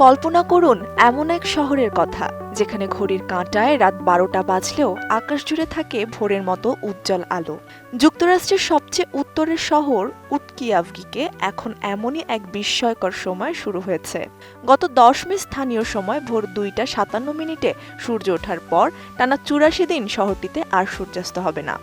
কল্পনা করুন এমন এক শহরের কথা যেখানে ঘড়ির কাঁটায় রাত ১২টা বাজলেও আকাশ জুড়ে থাকে ভোরের মতো উজ্জ্বল আলো। যুক্তরাষ্ট্রের সবচেয়ে উত্তরের শহর উটকিয়াভগিকে এখন এমনই এক বিস্ময়কর সময় শুরু হয়েছে। গত ১০ মে স্থানীয় সময় ভোর ২টা ৫৭ মিনিটে সূর্য ওঠার পর টানা ৮৪ দিন শহরটিতে আর সূর্যাস্ত হবে না।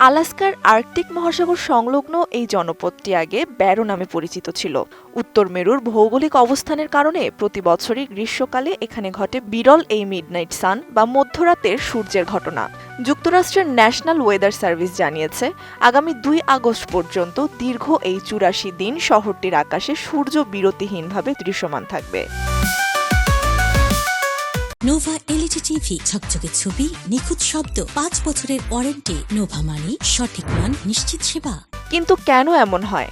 আলাস্কার আর্কটিক মহাসাগর সংলগ্ন এই জনপদটি আগে ব্যারো নামে পরিচিত ছিল। উত্তর মেরুর ভৌগোলিক অবস্থানের কারণে প্রতি বছরই গ্রীষ্মকালে এখানে ঘটে বিরল এই মিডনাইট সান বা মধ্যরাতের সূর্যের ঘটনা। যুক্তরাষ্ট্রের ন্যাশনাল ওয়েদার সার্ভিস জানিয়েছে, আগামী ২ আগস্ট পর্যন্ত দীর্ঘ এই ৮৪ দিন শহরটির আকাশে সূর্য বিরতিহীনভাবে দৃশ্যমান থাকবে। নোভা এলইডি টিভি, ঝকঝকে ছবি, নিখুঁত শব্দ, ৫ বছরের ওয়ারেন্টি। নোভা মানে সঠিক মান, নিশ্চিত সেবা। কিন্তু কেন এমন হয়?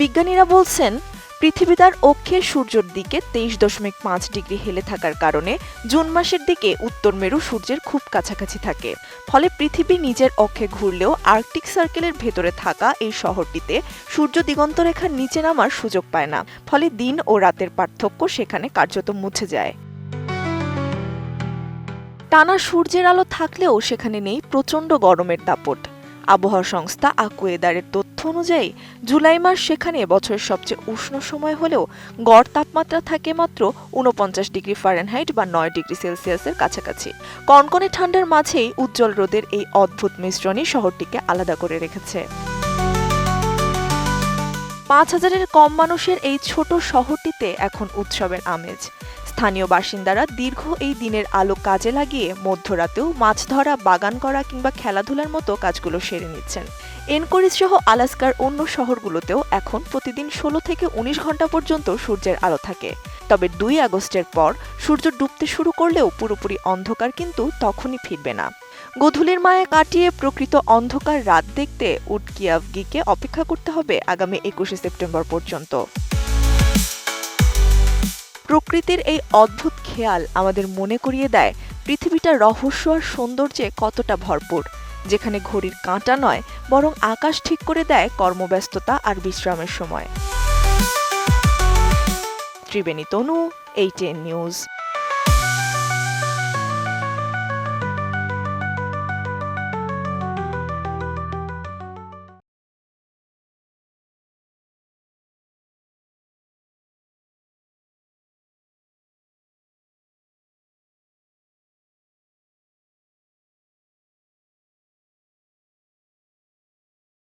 বিজ্ঞানীরা বলছেন, পৃথিবী তার অক্ষে সূর্যের দিকে ২৩.৫ ডিগ্রি হেলে থাকার কারণে জুন মাসের দিকে উত্তর মেরু সূর্যের খুব কাছাকাছি থাকে। ফলে পৃথিবী নিজের অক্ষে ঘুরলেও আর্কটিক সার্কেলের ভেতরে থাকা এই শহরটিতে সূর্য দিগন্তরেখার নিচে নামার সুযোগ পায় না। ফলে দিন ও রাতের পার্থক্য সেখানে কার্যত মুছে যায়। টানা সূর্যের আলো থাকলেও সেখানে নেই প্রচণ্ড গরমের দাপট। আবহাওয়া সংস্থা আকুয়েদারের তথ্য অনুযায়ী জুলাই মাস সেখানে বছরের সবচেয়ে উষ্ণ সময় হলেও গড় তাপমাত্রা থাকে মাত্র ৪৯ ডিগ্রি ফারেনহাইট বা ৯ ডিগ্রি সেলসিয়াসের কাছাকাছি। কনকনে ঠান্ডার মাঝেই উজ্জ্বল রোদের এই অদ্ভুত মিশ্রণই শহরটিকে আলাদা করে রেখেছে। ৫,০০০-এর কম মানুষের এই ছোট শহরটিতে এখন উৎসবের আমেজ। স্থানীয় বাসিন্দারা দীর্ঘ এই দিনের আলো কাজে লাগিয়ে মধ্যরাতেও মাছ ধরা, বাগান করা কিংবা খেলাধুলার মতো কাজগুলো সেরে নিচ্ছেন। এনকোরিজ সহ আলাস্কার অন্য শহরগুলোতেও এখন প্রতিদিন ১৬ থেকে ১৯ ঘন্টা পর্যন্ত সূর্যের আলো থাকে। তবে ২ আগস্টের পর সূর্য ডুবতে শুরু করলেও পুরোপুরি অন্ধকার কিন্তু তখনই ফিরবে না। গোধূলির মায়া কাটিয়ে প্রকৃত অন্ধকার রাত দেখতে উটকিয়াভগিকে অপেক্ষা করতে হবে আগামী ২১শে সেপ্টেম্বর পর্যন্ত। প্রকৃতির এই অদ্ভুত খেয়াল আমাদের মনে করিয়ে দেয় পৃথিবীটা রহস্য আর সৌন্দর্যে কতটা ভরপুর, যেখানে ঘড়ির কাঁটা নয় বরং আকাশ ঠিক করে দেয় কর্মব্যস্ততা আর বিশ্রামের সময়। ত্রিবেণী তনু, ATN নিউজ।